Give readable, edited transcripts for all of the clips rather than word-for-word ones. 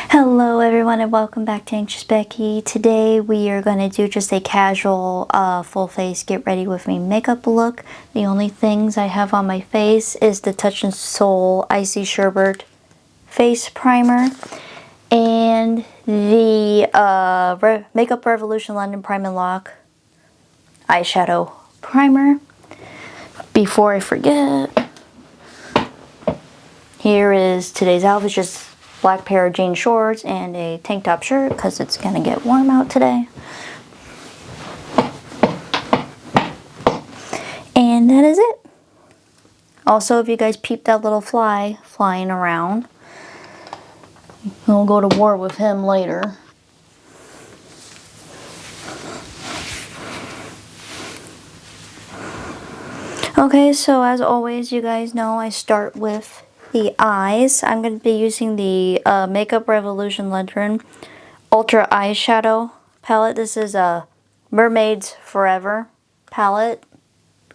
Hello everyone and welcome back to Anxious Becky. Today we are going to do just a casual full face get ready with me makeup look. The only things I have on my face is the Touch and Soul Icy Sherbet face primer and the Makeup Revolution London Prime and Lock eyeshadow primer. Before I forget, here is today's outfit, just black pair of jean shorts and a tank top shirt because it's gonna get warm out today. And that is it. Also, if you guys peeped that little fly flying around, we'll go to war with him later. Okay, so as always, you guys know I start with the eyes. I'm going to be using the Makeup Revolution London Ultra Eyeshadow palette. This is a Mermaids Forever palette.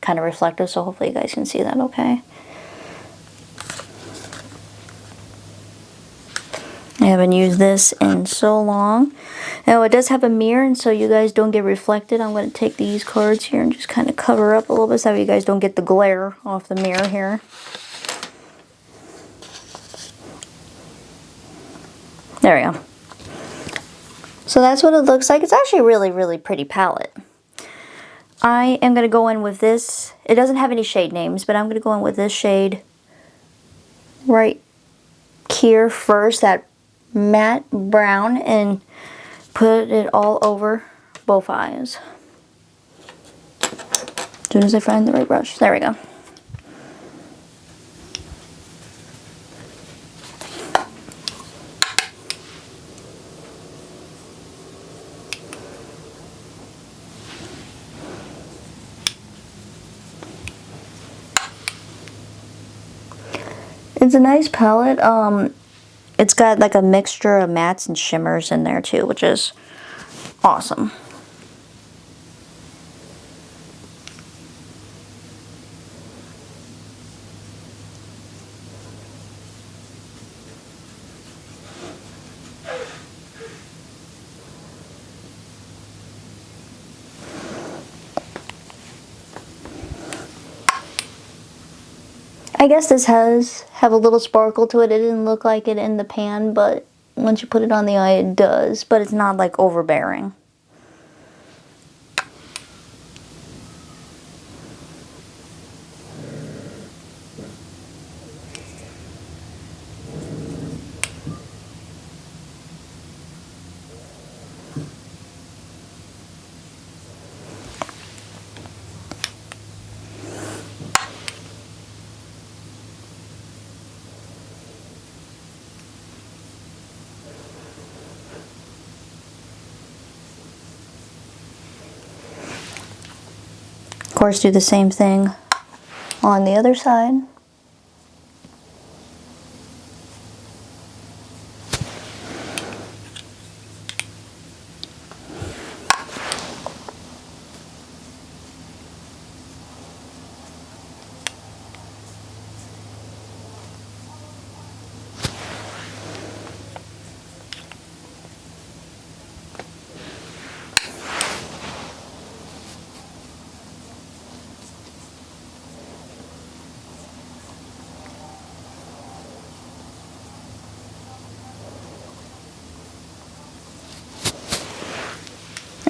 Kind of reflective, so hopefully you guys can see that okay. I haven't used this in so long. Now it does have a mirror, and so you guys don't get reflected, I'm going to take these cards here and just kind of cover up a little bit so you guys don't get the glare off the mirror here. There we go. So that's what it looks like. It's actually a really pretty palette. I am going to go in with this. It doesn't have any shade names, but I'm going to go in with this shade right here first, that matte brown, and put it all over both eyes. As soon as I find the right brush. There we go. It's a nice palette. It's got like a mixture of mattes and shimmers in there too, which is awesome. I guess this have a little sparkle to it. It didn't look like it in the pan, but once you put it on the eye, it does. But it's not like overbearing. Of course, do the same thing on the other side.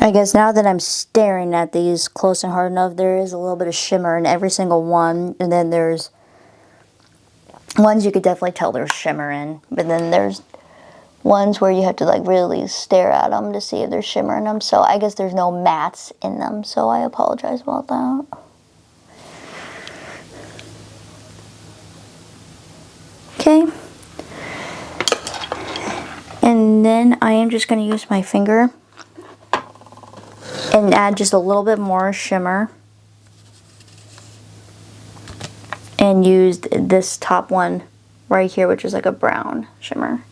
I guess now that I'm staring at these close and hard enough, there is a little bit of shimmer in every single one. And then there's ones you could definitely tell there's shimmer in. But then there's ones where you have to like really stare at them to see if there's shimmer in them. So I guess there's no mattes in them. So I apologize about that. Okay. And then I am just going to use my finger and add just a little bit more shimmer and use this top one right here, which is like a brown shimmer.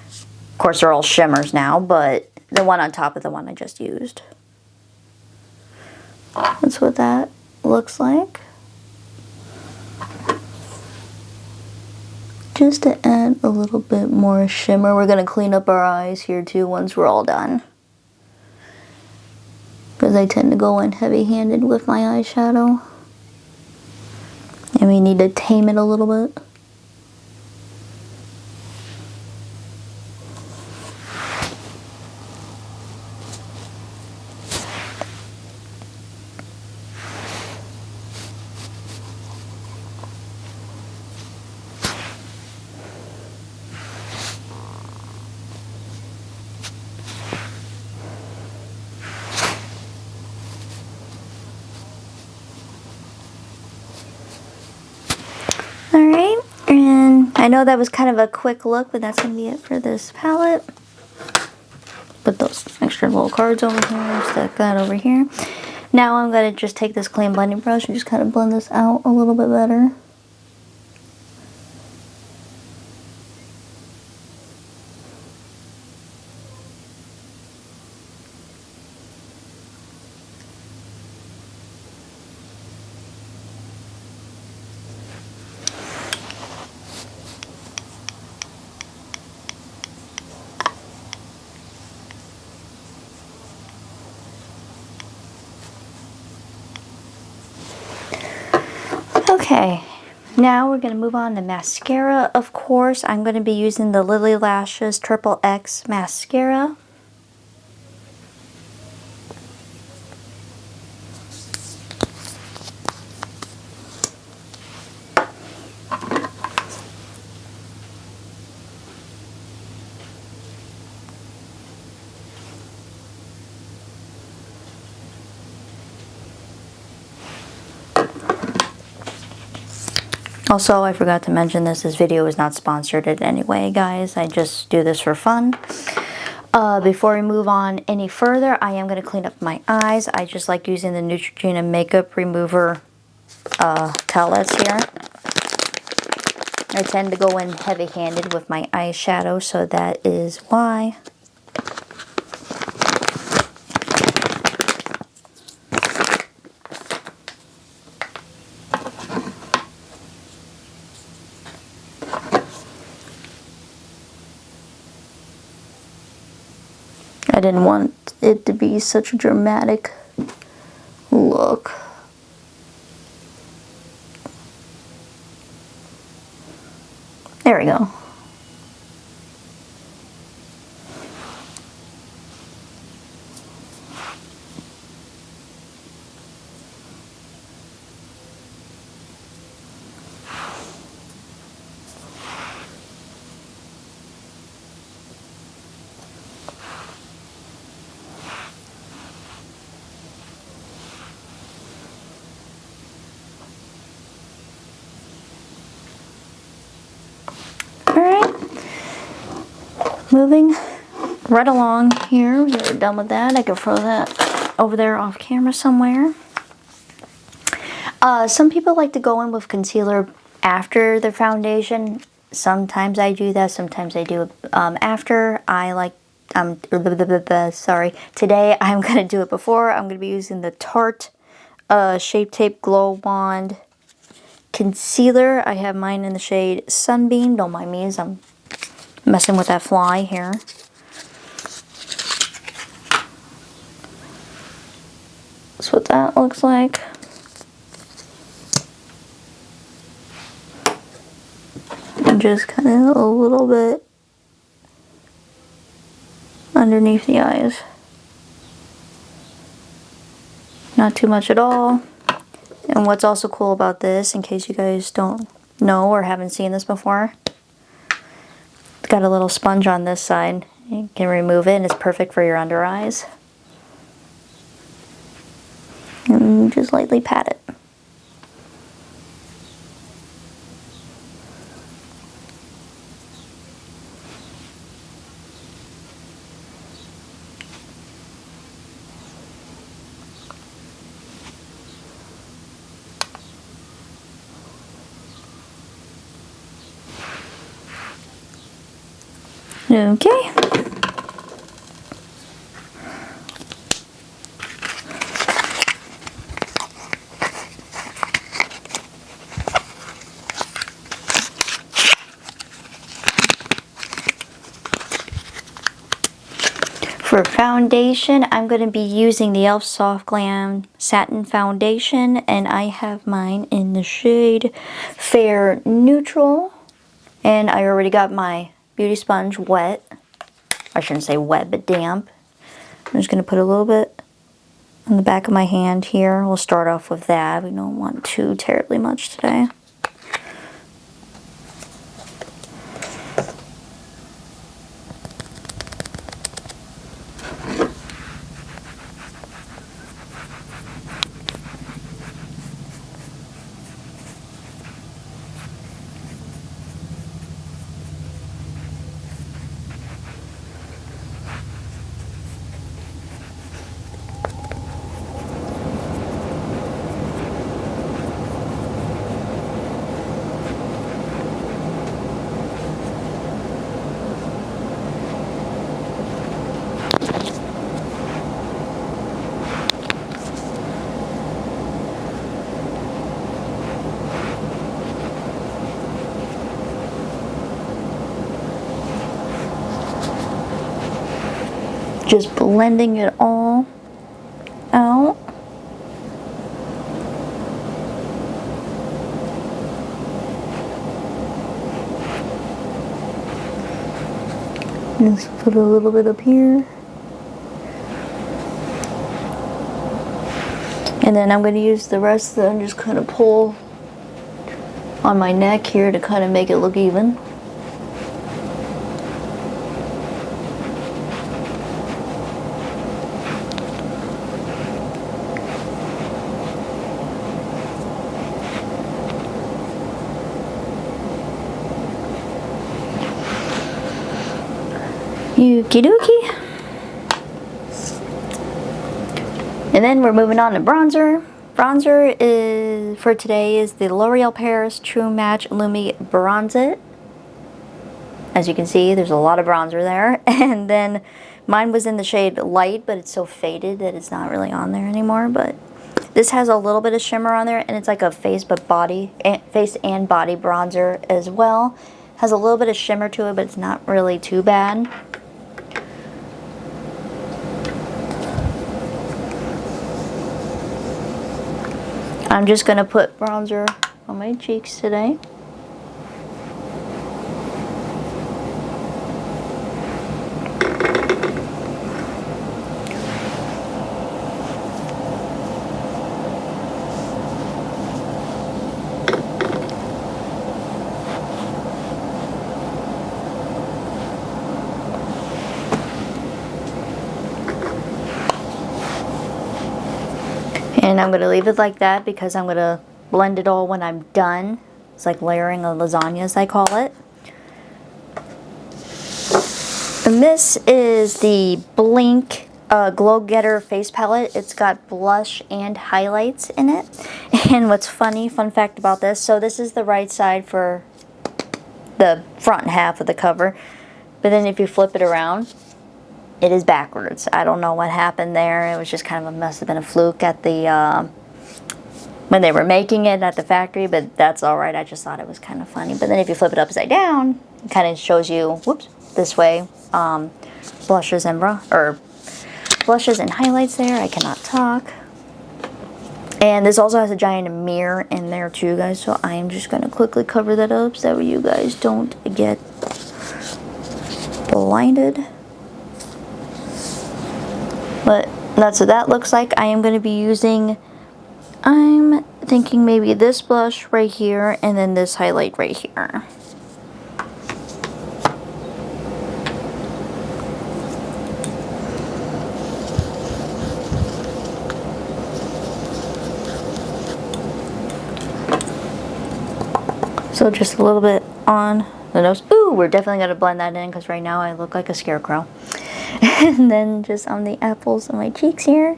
Of course, they're all shimmers now, but the one on top of the one I just used. That's what that looks like. just to add a little bit more shimmer. We're going to clean up our eyes here too once we're all done, because I tend to go in heavy-handed with my eyeshadow, and we need to tame it a little bit. Alright, and I know that was kind of a quick look, but that's going to be it for this palette. Put those extra little cards over here, stick that over here. Now I'm going to just take this clean blending brush and just kind of blend this out a little bit better. Okay, now we're going to move on to mascara. Of course, I'm going to be using the Lily Lashes Triple X mascara. Also, I forgot to mention this video is not sponsored in any way, guys. I just do this for fun. Before we move on any further, I am going to clean up my eyes. I just like using the Neutrogena Makeup Remover towelettes here. I tend to go in heavy-handed with my eyeshadow, so that is why. I didn't want it to be such a dramatic look. There we go. Alright, moving right along here. We are done with that. I can throw that over there off camera somewhere. Some people like to go in with concealer after the foundation. Sometimes I do that, sometimes I do it after. I like, sorry, today I'm going to do it before. I'm going to be using the Tarte Shape Tape Glow Wand concealer. I have mine in the shade Sunbeam. Don't mind me as I'm messing with that fly here. That's what that looks like. And just kind of a little bit underneath the eyes. Not too much at all. And what's also cool about this, in case you guys don't know or haven't seen this before, it's got a little sponge on this side. You can remove it and it's perfect for your under eyes. And just lightly pat it. Okay. For foundation, I'm going to be using the e.l.f. Soft Glam Satin Foundation, and I have mine in the shade Fair Neutral. And I already got my beauty sponge wet. I shouldn't say wet, but damp. I'm just going to put a little bit on the back of my hand here. We'll start off with that. We don't want too terribly much today. Just blending it all out. Just put a little bit up here. And then I'm going to use the rest and just kind of pull on my neck here to kind of make it look even. Okie dokie. And then we're moving on to bronzer. Bronzer is for today is the L'Oreal Paris True Match Lumi Bronzit. As you can see, there's a lot of bronzer there. And then mine was in the shade light, but it's so faded that it's not really on there anymore. But this has a little bit of shimmer on there, and it's like a face and body bronzer as well. Has a little bit of shimmer to it, but it's not really too bad. I'm just going to put bronzer on my cheeks today. And I'm going to leave it like that because I'm going to blend it all when I'm done. It's like layering a lasagna, as I call it. And this is the Blink Glow Getter Face Palette. It's got blush and highlights in it. And what's funny, fun fact about this, so this is the right side for the front half of the cover. But then if you flip it around, it is backwards. I don't know what happened there. It was just kind of must have been a fluke at the when they were making it at the factory, but that's all right. I just thought it was kind of funny. But then if you flip it upside down, it kind of shows you, whoops, this way, blushes and blushes and highlights there. I cannot talk. And this also has a giant mirror in there too, guys. So I am just gonna quickly cover that up so that you guys don't get blinded. But that's what that looks like. I am going to be using, I'm thinking maybe this blush right here and then this highlight right here. So just a little bit on the nose. Ooh, we're definitely going to blend that in because right now I look like a scarecrow. And then just on the apples of my cheeks here.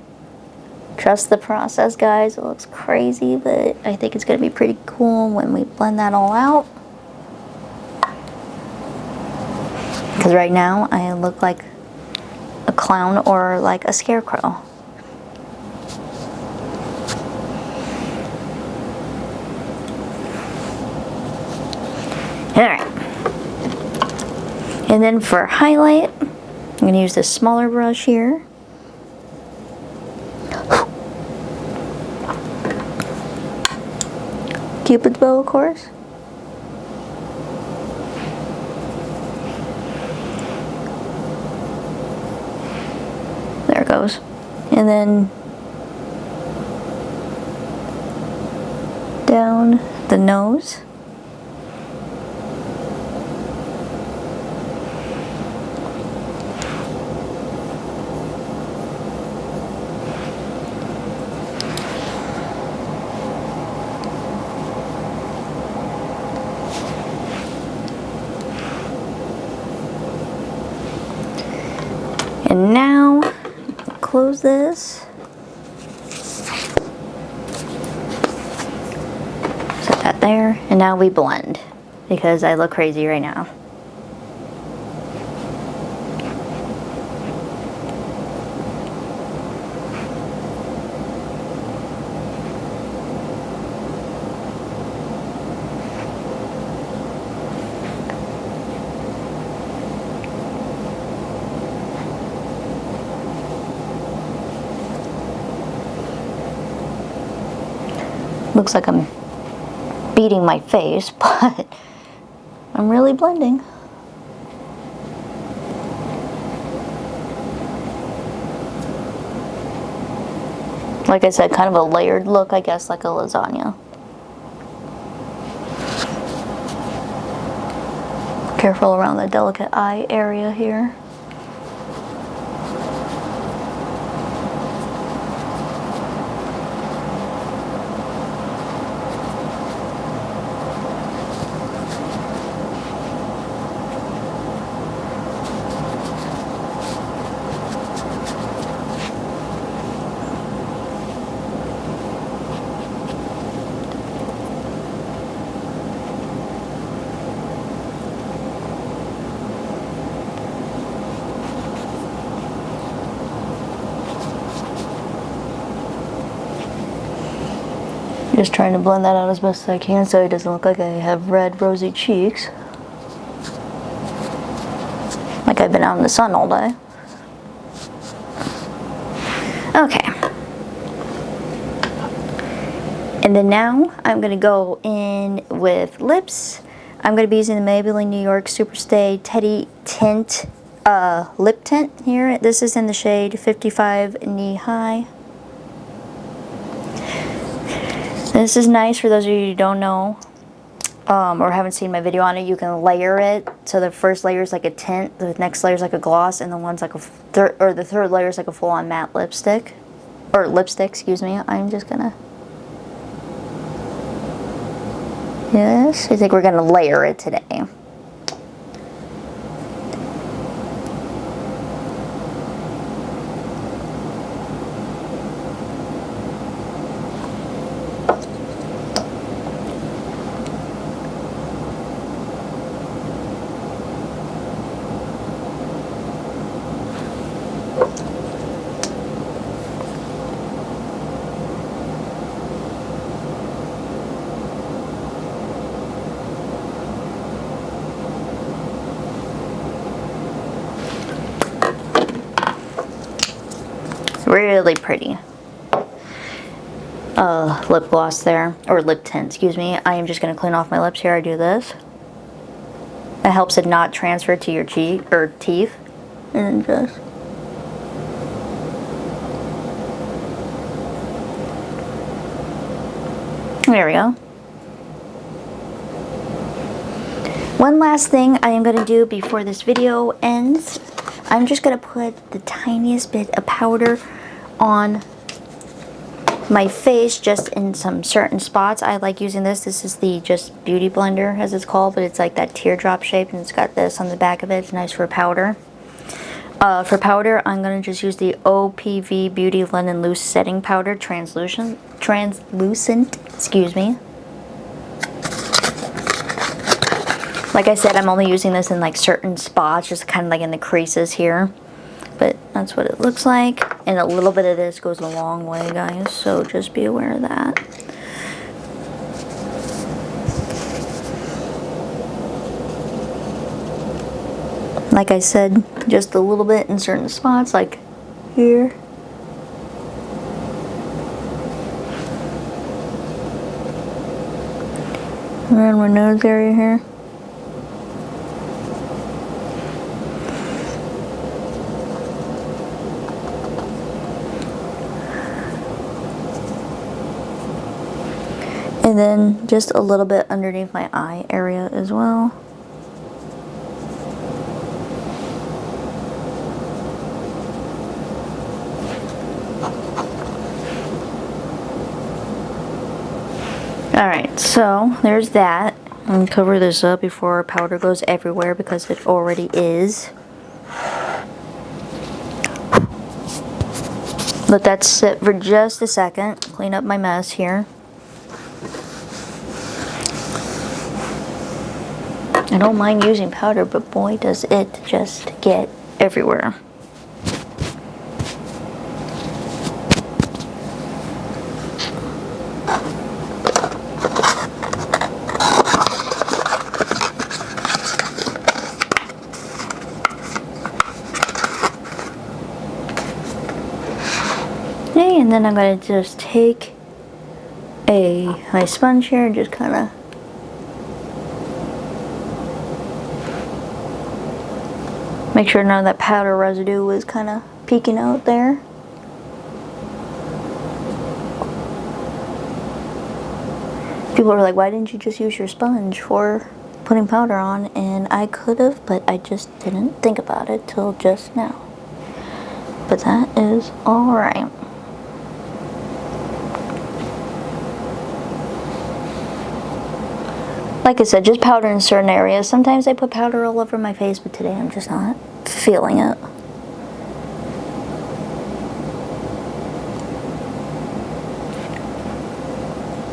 Trust the process, guys. It looks crazy, but I think it's going to be pretty cool when we blend that all out. Because right now I look like a clown or like a scarecrow. Alright. And then for highlight, going to use this smaller brush here. Cupid's bow, of course. There it goes. And then down the nose. And now, close this. Set that there. And now we blend, because I look crazy right now. Looks like I'm beating my face, but I'm really blending. Like I said, kind of a layered look, I guess, like a lasagna. Careful around the delicate eye area here. Just trying to blend that out as best as I can so it doesn't look like I have red, rosy cheeks. Like I've been out in the sun all day. Okay. And then now I'm going to go in with lips. I'm going to be using the Maybelline New York Superstay Teddy Tint lip tint here. This is in the shade 55 Knee High. This is nice for those of you who don't know or haven't seen my video on it. You can layer it. So the first layer is like a tint, the next layer is like a gloss, and the one's like the third layer is like a full-on matte lipstick. Or lipstick, excuse me. I'm just gonna... Yes, I think we're gonna layer it today. Really pretty lip gloss there, or lip tint, excuse me. I am just going to clean off my lips here. I do this. It helps it not transfer to your cheek or teeth. And then just... There we go. One last thing I am going to do before this video ends. I'm just going to put the tiniest bit of powder on my face, just in some certain spots. I like using this. This is the Just Beauty Blender, as it's called, but it's like that teardrop shape, and it's got this on the back of it. It's nice for powder. For powder, I'm going to just use the OPV Beauty Linen Loose Setting Powder, translucent, excuse me. Like I said, I'm only using this in like certain spots, just kind of like in the creases here. But that's what it looks like. And a little bit of this goes a long way, guys, so just be aware of that. Like I said, just a little bit in certain spots, like here. Around my nose area here. And then just a little bit underneath my eye area as well. Alright, so there's that. I'm going to cover this up before our powder goes everywhere because it already is. Let that sit for just a second. Clean up my mess here. I don't mind using powder, but boy does it just get everywhere. Okay, and then I'm going to just take my sponge here and just kind of make sure none of that powder residue is kind of peeking out there. People are like, why didn't you just use your sponge for putting powder on? And I could have, but I just didn't think about it till just now. But that is alright. Like I said, just powder in certain areas. Sometimes I put powder all over my face, but today I'm just not feeling it.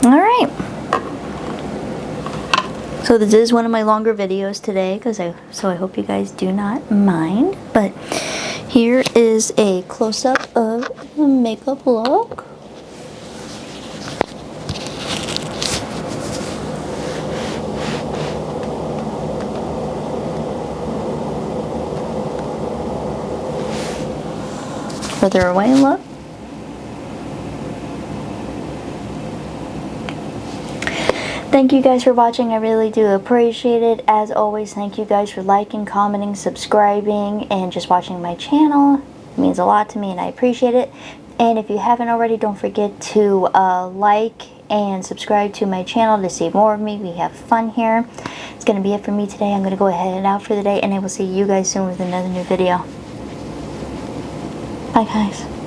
Alright. So this is one of my longer videos today, so I hope you guys do not mind. But here is a close-up of the makeup look. Further away look. Thank you guys for watching. I really do appreciate it. As always, thank you guys for liking, commenting, subscribing, and just watching my channel. It means a lot to me and I appreciate it. And if you haven't already, don't forget to like and subscribe to my channel to see more of me. We have fun here. It's going to be it for me today. I'm going to go ahead and out for the day, and I will see you guys soon with another new video. Bye guys.